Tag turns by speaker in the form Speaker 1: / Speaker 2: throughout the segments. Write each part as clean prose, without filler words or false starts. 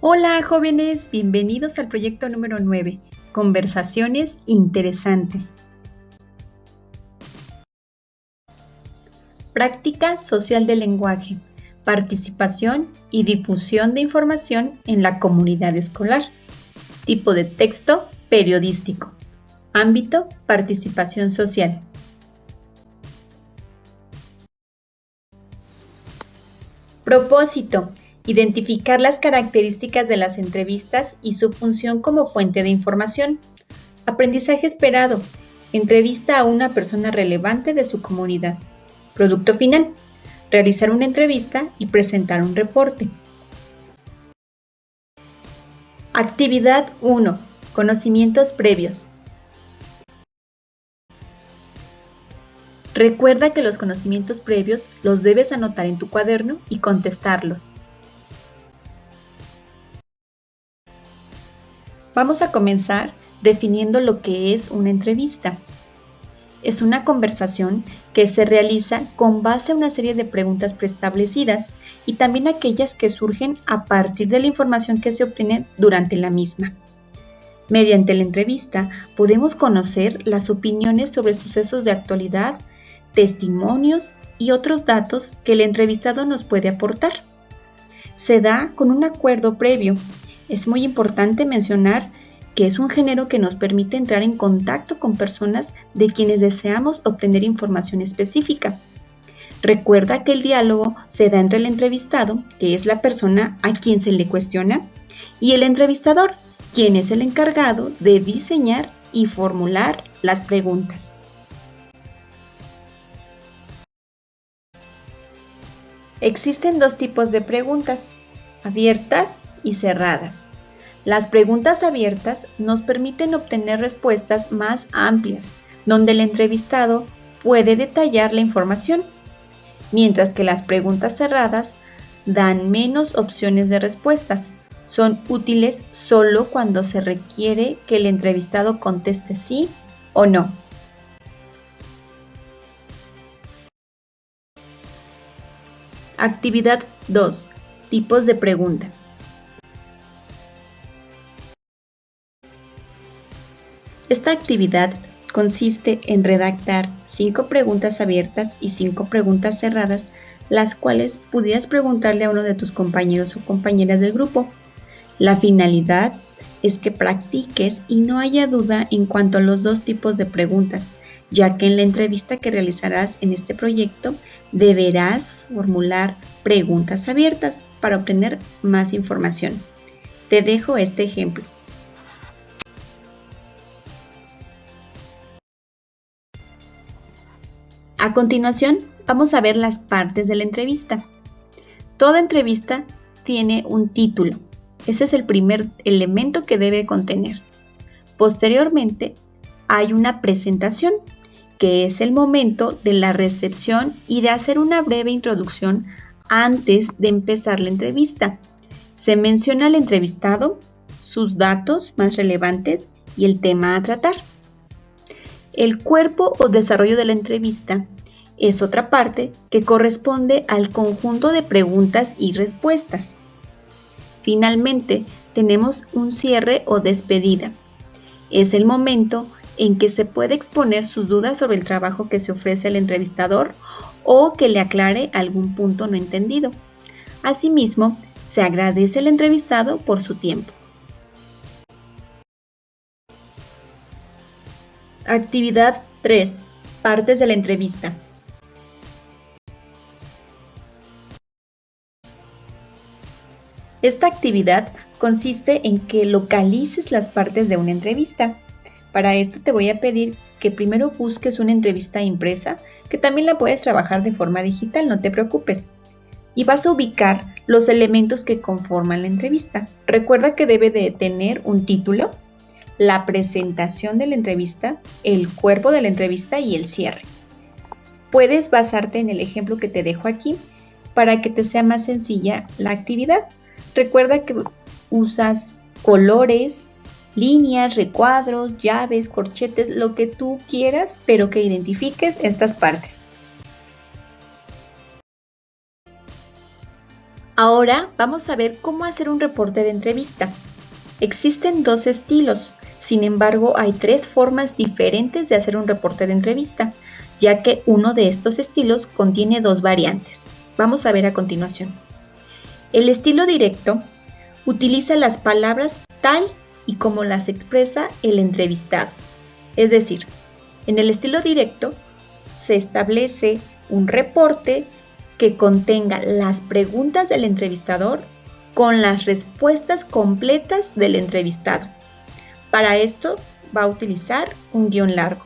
Speaker 1: Hola jóvenes, bienvenidos al proyecto número 9, Conversaciones Interesantes. Práctica social del lenguaje, participación y difusión de información en la comunidad escolar. Tipo de texto, periodístico. Ámbito, participación social. Propósito: identificar las características de las entrevistas y su función como fuente de información. Aprendizaje esperado: entrevista a una persona relevante de su comunidad. Producto final: realizar una entrevista y presentar un reporte. Actividad 1. Conocimientos previos. Recuerda que los conocimientos previos los debes anotar en tu cuaderno y contestarlos. Vamos a comenzar definiendo lo que es una entrevista. Es una conversación que se realiza con base a una serie de preguntas preestablecidas y también aquellas que surgen a partir de la información que se obtiene durante la misma. Mediante la entrevista podemos conocer las opiniones sobre sucesos de actualidad, testimonios y otros datos que el entrevistado nos puede aportar. Se da con un acuerdo previo. Es muy importante mencionar que es un género que nos permite entrar en contacto con personas de quienes deseamos obtener información específica. Recuerda que el diálogo se da entre el entrevistado, que es la persona a quien se le cuestiona, y el entrevistador, quien es el encargado de diseñar y formular las preguntas. Existen dos tipos de preguntas: abiertas y cerradas. Las preguntas abiertas nos permiten obtener respuestas más amplias, donde el entrevistado puede detallar la información, mientras que las preguntas cerradas dan menos opciones de respuestas. Son útiles solo cuando se requiere que el entrevistado conteste sí o no. Actividad 2. Tipos de preguntas. Esta actividad consiste en redactar 5 preguntas abiertas y 5 preguntas cerradas, las cuales pudieras preguntarle a uno de tus compañeros o compañeras del grupo. La finalidad es que practiques y no haya duda en cuanto a los dos tipos de preguntas, ya que en la entrevista que realizarás en este proyecto deberás formular preguntas abiertas para obtener más información. Te dejo este ejemplo. A continuación, vamos a ver las partes de la entrevista. Toda entrevista tiene un título. Ese es el primer elemento que debe contener. Posteriormente, hay una presentación, que es el momento de la recepción y de hacer una breve introducción antes de empezar la entrevista. Se menciona al entrevistado, sus datos más relevantes y el tema a tratar. El cuerpo o desarrollo de la entrevista es otra parte que corresponde al conjunto de preguntas y respuestas. Finalmente, tenemos un cierre o despedida. Es el momento en que se puede exponer sus dudas sobre el trabajo que se ofrece al entrevistador o que le aclare algún punto no entendido. Asimismo, se agradece al entrevistado por su tiempo. Actividad 3. Partes de la entrevista. Esta actividad consiste en que localices las partes de una entrevista. Para esto te voy a pedir que primero busques una entrevista impresa, que también la puedes trabajar de forma digital, no te preocupes. Y vas a ubicar los elementos que conforman la entrevista. Recuerda que debe de tener un título, la presentación de la entrevista, el cuerpo de la entrevista y el cierre. Puedes basarte en el ejemplo que te dejo aquí para que te sea más sencilla la actividad. Recuerda que usas colores, líneas, recuadros, llaves, corchetes, lo que tú quieras, pero que identifiques estas partes. Ahora vamos a ver cómo hacer un reporte de entrevista. Existen dos estilos, sin embargo hay tres formas diferentes de hacer un reporte de entrevista, ya que uno de estos estilos contiene dos variantes. Vamos a ver a continuación. El estilo directo utiliza las palabras tal y como las expresa el entrevistado. Es decir, en el estilo directo se establece un reporte que contenga las preguntas del entrevistador con las respuestas completas del entrevistado. Para esto va a utilizar un guión largo.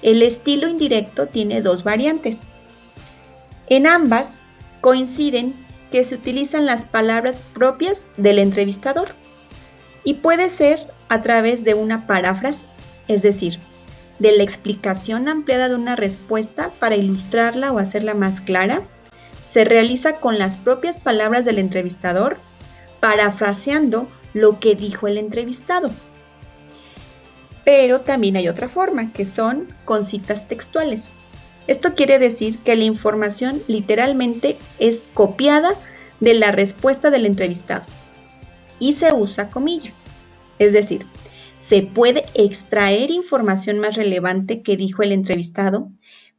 Speaker 1: El estilo indirecto tiene dos variantes. En ambas coinciden que se utilizan las palabras propias del entrevistador y puede ser a través de una paráfrasis, es decir, de la explicación ampliada de una respuesta para ilustrarla o hacerla más clara. Se realiza con las propias palabras del entrevistador, parafraseando lo que dijo el entrevistado. Pero también hay otra forma, que son con citas textuales. Esto quiere decir que la información literalmente es copiada de la respuesta del entrevistado y se usa comillas. Es decir, se puede extraer información más relevante que dijo el entrevistado,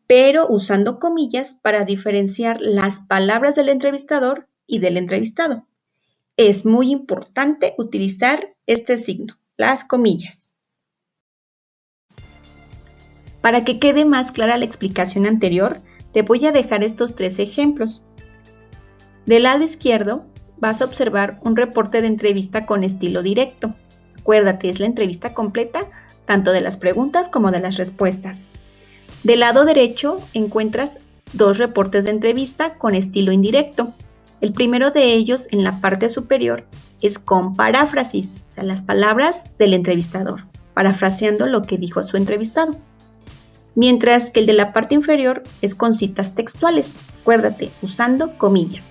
Speaker 1: pero usando comillas para diferenciar las palabras del entrevistador y del entrevistado. Es muy importante utilizar este signo, las comillas. Para que quede más clara la explicación anterior, te voy a dejar estos tres ejemplos. Del lado izquierdo vas a observar un reporte de entrevista con estilo directo. Acuérdate, es la entrevista completa, tanto de las preguntas como de las respuestas. Del lado derecho encuentras dos reportes de entrevista con estilo indirecto. El primero de ellos, en la parte superior, es con paráfrasis, o sea, las palabras del entrevistador, parafraseando lo que dijo su entrevistado. Mientras que el de la parte inferior es con citas textuales, acuérdate, usando comillas.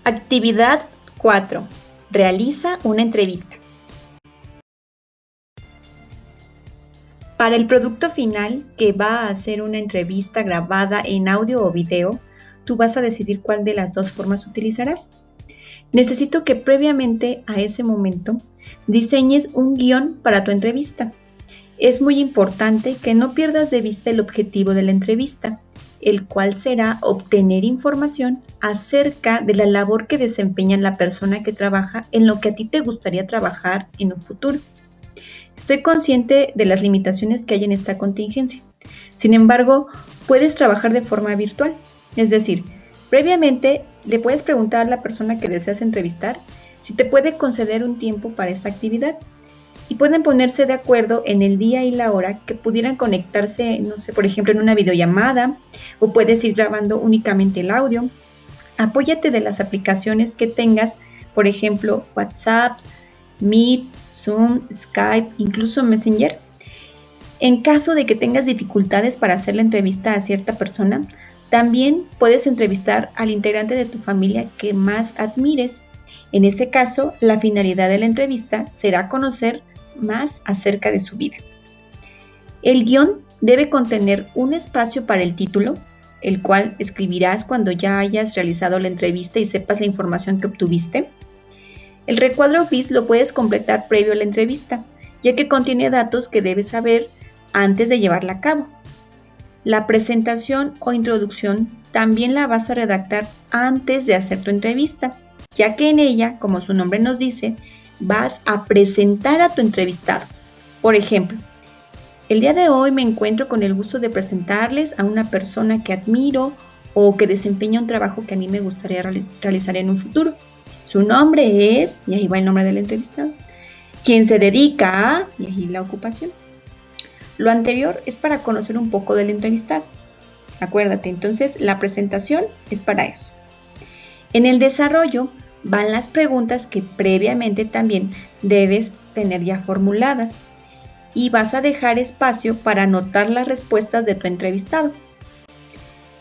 Speaker 1: Actividad 4. Realiza una entrevista. Para el producto final, que va a ser una entrevista grabada en audio o video, tú vas a decidir cuál de las dos formas utilizarás. Necesito que previamente a ese momento diseñes un guión para tu entrevista. Es muy importante que no pierdas de vista el objetivo de la entrevista, el cual será obtener información acerca de la labor que desempeña la persona que trabaja en lo que a ti te gustaría trabajar en un futuro. Estoy consciente de las limitaciones que hay en esta contingencia. Sin embargo, puedes trabajar de forma virtual, es decir, previamente le puedes preguntar a la persona que deseas entrevistar si te puede conceder un tiempo para esta actividad y pueden ponerse de acuerdo en el día y la hora que pudieran conectarse, no sé, por ejemplo, en una videollamada o puedes ir grabando únicamente el audio. Apóyate de las aplicaciones que tengas, por ejemplo, WhatsApp, Meet, Zoom, Skype, incluso Messenger. En caso de que tengas dificultades para hacer la entrevista a cierta persona, también puedes entrevistar al integrante de tu familia que más admires. En ese caso, la finalidad de la entrevista será conocer más acerca de su vida. El guión debe contener un espacio para el título, el cual escribirás cuando ya hayas realizado la entrevista y sepas la información que obtuviste. El recuadro bis lo puedes completar previo a la entrevista, ya que contiene datos que debes saber antes de llevarla a cabo. La presentación o introducción también la vas a redactar antes de hacer tu entrevista, ya que en ella, como su nombre nos dice, vas a presentar a tu entrevistado. Por ejemplo, el día de hoy me encuentro con el gusto de presentarles a una persona que admiro o que desempeña un trabajo que a mí me gustaría realizar en un futuro. Su nombre es, y ahí va el nombre del entrevistado, quien se dedica a, y ahí la ocupación. Lo anterior es para conocer un poco del entrevistado. Acuérdate, entonces la presentación es para eso. En el desarrollo van las preguntas que previamente también debes tener ya formuladas y vas a dejar espacio para anotar las respuestas de tu entrevistado.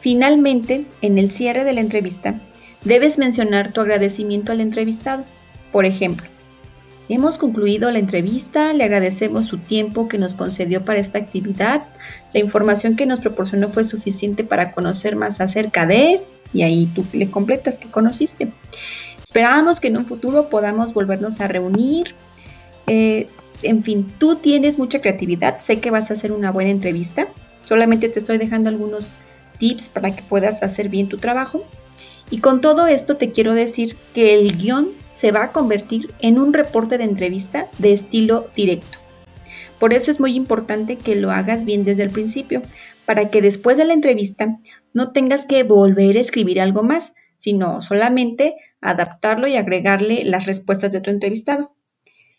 Speaker 1: Finalmente, en el cierre de la entrevista, debes mencionar tu agradecimiento al entrevistado. Por ejemplo, Hemos concluido la entrevista, le agradecemos su tiempo que nos concedió para esta actividad. La información que nos proporcionó fue suficiente para conocer más acerca de, y ahí tú le completas que conociste. Esperábamos que en un futuro podamos volvernos a reunir. En fin, tú tienes mucha creatividad, sé que vas a hacer una buena entrevista. Solamente te estoy dejando algunos tips para que puedas hacer bien tu trabajo. Y con todo esto te quiero decir que el guión se va a convertir en un reporte de entrevista de estilo directo. Por eso es muy importante que lo hagas bien desde el principio, para que después de la entrevista no tengas que volver a escribir algo más, sino solamente adaptarlo y agregarle las respuestas de tu entrevistado.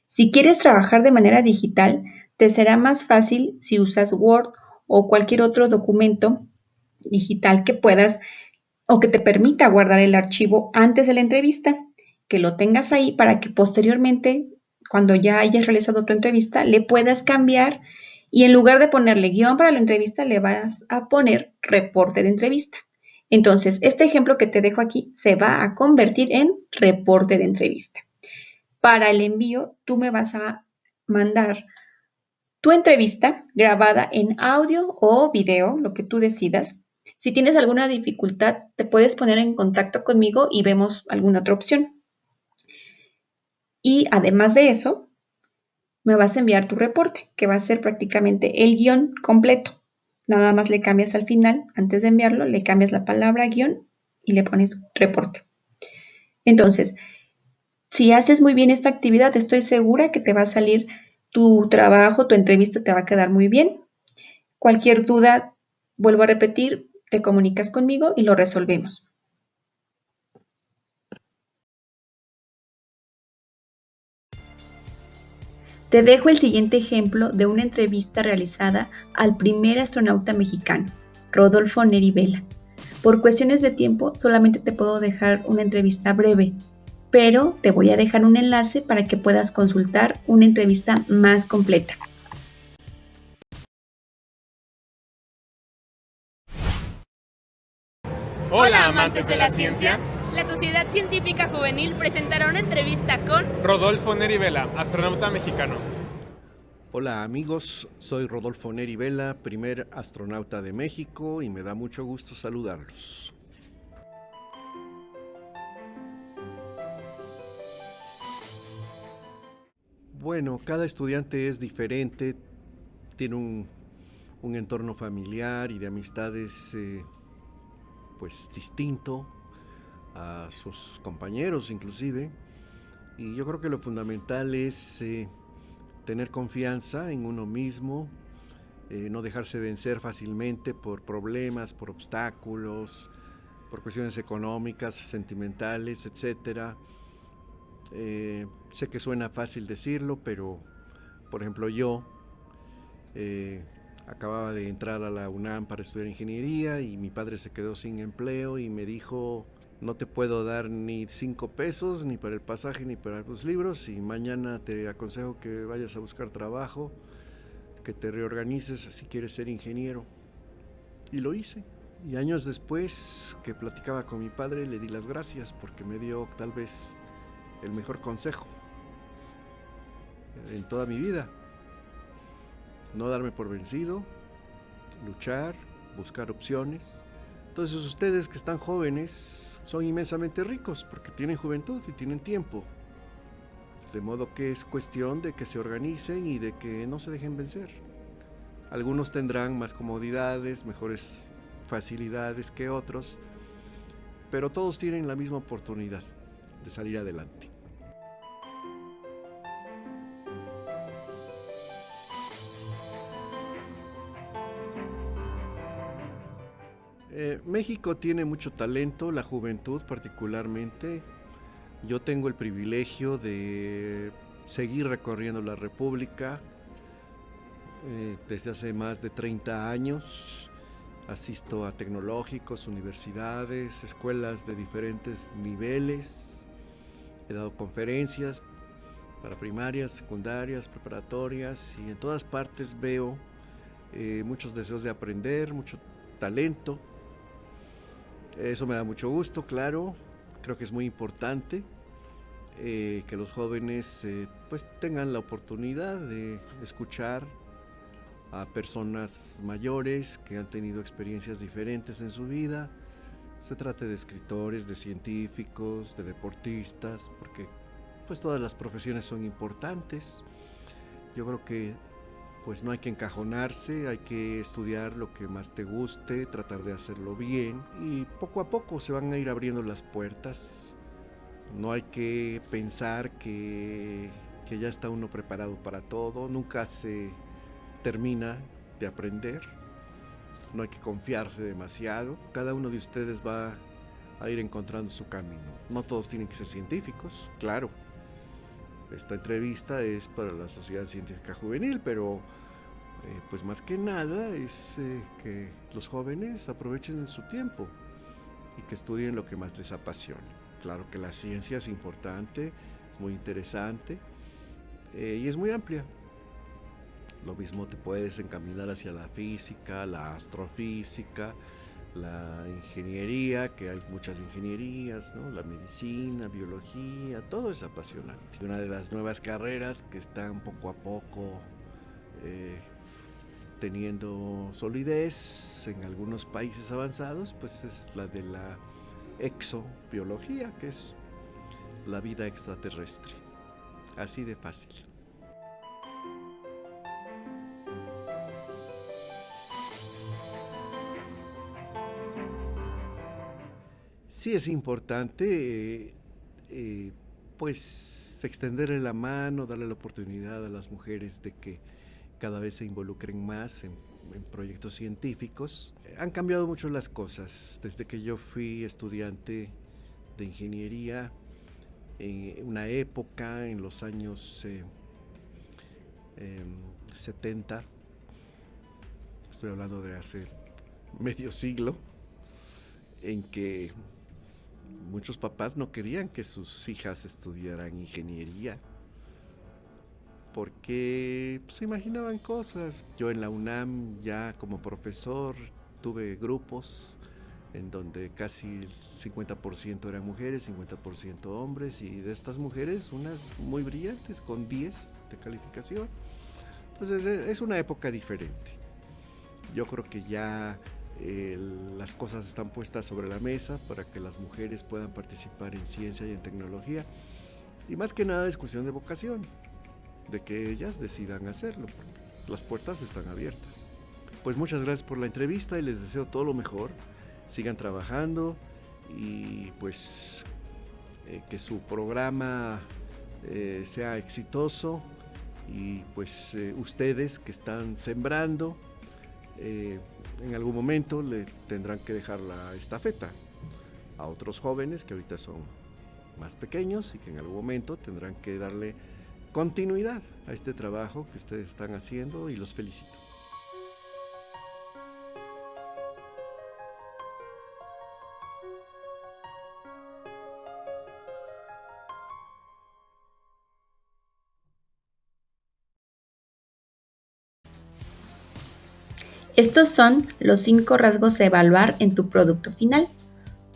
Speaker 1: Si quieres trabajar de manera digital, te será más fácil si usas Word o cualquier otro documento digital que puedas o que te permita guardar el archivo antes de la entrevista, que lo tengas ahí para que posteriormente, cuando ya hayas realizado tu entrevista, le puedas cambiar y en lugar de ponerle guión para la entrevista, le vas a poner reporte de entrevista. Entonces, este ejemplo que te dejo aquí se va a convertir en reporte de entrevista. Para el envío, tú me vas a mandar tu entrevista grabada en audio o video, lo que tú decidas. Si tienes alguna dificultad, te puedes poner en contacto conmigo y vemos alguna otra opción. Y además de eso, me vas a enviar tu reporte, que va a ser prácticamente el guión completo. Nada más le cambias al final, antes de enviarlo, le cambias la palabra guión y le pones reporte. Entonces, si haces muy bien esta actividad, estoy segura que te va a salir tu trabajo, tu entrevista te va a quedar muy bien. Cualquier duda, vuelvo a repetir, te comunicas conmigo y lo resolvemos. Te dejo el siguiente ejemplo de una entrevista realizada al primer astronauta mexicano, Rodolfo Neri Vela. Por cuestiones de tiempo, solamente te puedo dejar una entrevista breve, pero te voy a dejar un enlace para que puedas consultar una entrevista más completa.
Speaker 2: Hola, amantes de la ciencia.
Speaker 3: La Sociedad Científica Juvenil presentará una entrevista con
Speaker 2: Rodolfo Neri Vela, astronauta mexicano.
Speaker 4: Hola amigos, soy Rodolfo Neri Vela, primer astronauta de México y me da mucho gusto saludarlos. Bueno, cada estudiante es diferente, tiene un entorno familiar y de amistades pues distinto a sus compañeros inclusive, y yo creo que lo fundamental es tener confianza en uno mismo, no dejarse vencer fácilmente por problemas, por obstáculos, por cuestiones económicas, sentimentales, etc. Sé que suena fácil decirlo, pero por ejemplo yo acababa de entrar a la UNAM para estudiar ingeniería y mi padre se quedó sin empleo y me dijo: no te puedo dar ni 5 pesos, ni para el pasaje, ni para los libros, y mañana te aconsejo que vayas a buscar trabajo, que te reorganices si quieres ser ingeniero. Y lo hice. Y años después, que platicaba con mi padre, le di las gracias porque me dio tal vez el mejor consejo en toda mi vida. No darme por vencido, luchar, buscar opciones. Entonces ustedes que están jóvenes son inmensamente ricos porque tienen juventud y tienen tiempo. De modo que es cuestión de que se organicen y de que no se dejen vencer. Algunos tendrán más comodidades, mejores facilidades que otros, pero todos tienen la misma oportunidad de salir adelante. México tiene mucho talento, la juventud particularmente. Yo tengo el privilegio de seguir recorriendo la República desde hace más de 30 años. Asisto a tecnológicos, universidades, escuelas de diferentes niveles. He dado conferencias para primarias, secundarias, preparatorias, y en todas partes veo muchos deseos de aprender, mucho talento. Eso me da mucho gusto, claro, creo que es muy importante. que los jóvenes pues tengan la oportunidad de escuchar a personas mayores que han tenido experiencias diferentes en su vida. Se trate de escritores, de científicos, de deportistas, porque pues todas las profesiones son importantes. Yo creo que pues no hay que encajonarse, hay que estudiar lo que más te guste, tratar de hacerlo bien y poco a poco se van a ir abriendo las puertas. No hay que pensar que ya está uno preparado para todo, nunca se termina de aprender, no hay que confiarse demasiado. Cada uno de ustedes va a ir encontrando su camino. No todos tienen que ser científicos, claro. Esta entrevista es para la Sociedad Científica Juvenil, pero pues más que nada es que los jóvenes aprovechen su tiempo y que estudien lo que más les apasione. Claro que la ciencia es importante, es muy interesante y es muy amplia. Lo mismo te puedes encaminar hacia la física, la astrofísica, la ingeniería, que hay muchas ingenierías, ¿no? La medicina, biología, todo es apasionante. Una de las nuevas carreras que están poco a poco teniendo solidez en algunos países avanzados, pues es la de la exobiología, que es la vida extraterrestre. Así de fácil. Sí es importante pues extenderle la mano, darle la oportunidad a las mujeres de que cada vez se involucren más en proyectos científicos. Han cambiado mucho las cosas desde que yo fui estudiante de ingeniería en una época en los años 70, estoy hablando de hace medio siglo, en que muchos papás no querían que sus hijas estudiaran ingeniería porque se imaginaban cosas. Yo en la UNAM ya como profesor tuve grupos en donde casi el 50% eran mujeres, 50% hombres, y de estas mujeres unas muy brillantes con 10 de calificación. Entonces es una época diferente. Yo creo que ya las cosas están puestas sobre la mesa para que las mujeres puedan participar en ciencia y en tecnología, y más que nada es cuestión de vocación, de que ellas decidan hacerlo, porque las puertas están abiertas. Pues muchas gracias por la entrevista y les deseo todo lo mejor, sigan trabajando y pues que su programa sea exitoso, y pues ustedes que están sembrando en algún momento le tendrán que dejar la estafeta a otros jóvenes que ahorita son más pequeños y que en algún momento tendrán que darle continuidad a este trabajo que ustedes están haciendo, y los felicito.
Speaker 1: Estos son los 5 rasgos a evaluar en tu producto final.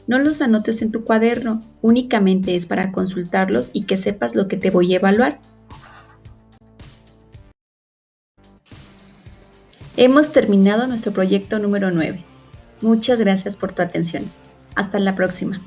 Speaker 1: No los anotes en tu cuaderno, únicamente es para consultarlos y que sepas lo que te voy a evaluar. Hemos terminado nuestro proyecto número 9. Muchas gracias por tu atención. Hasta la próxima.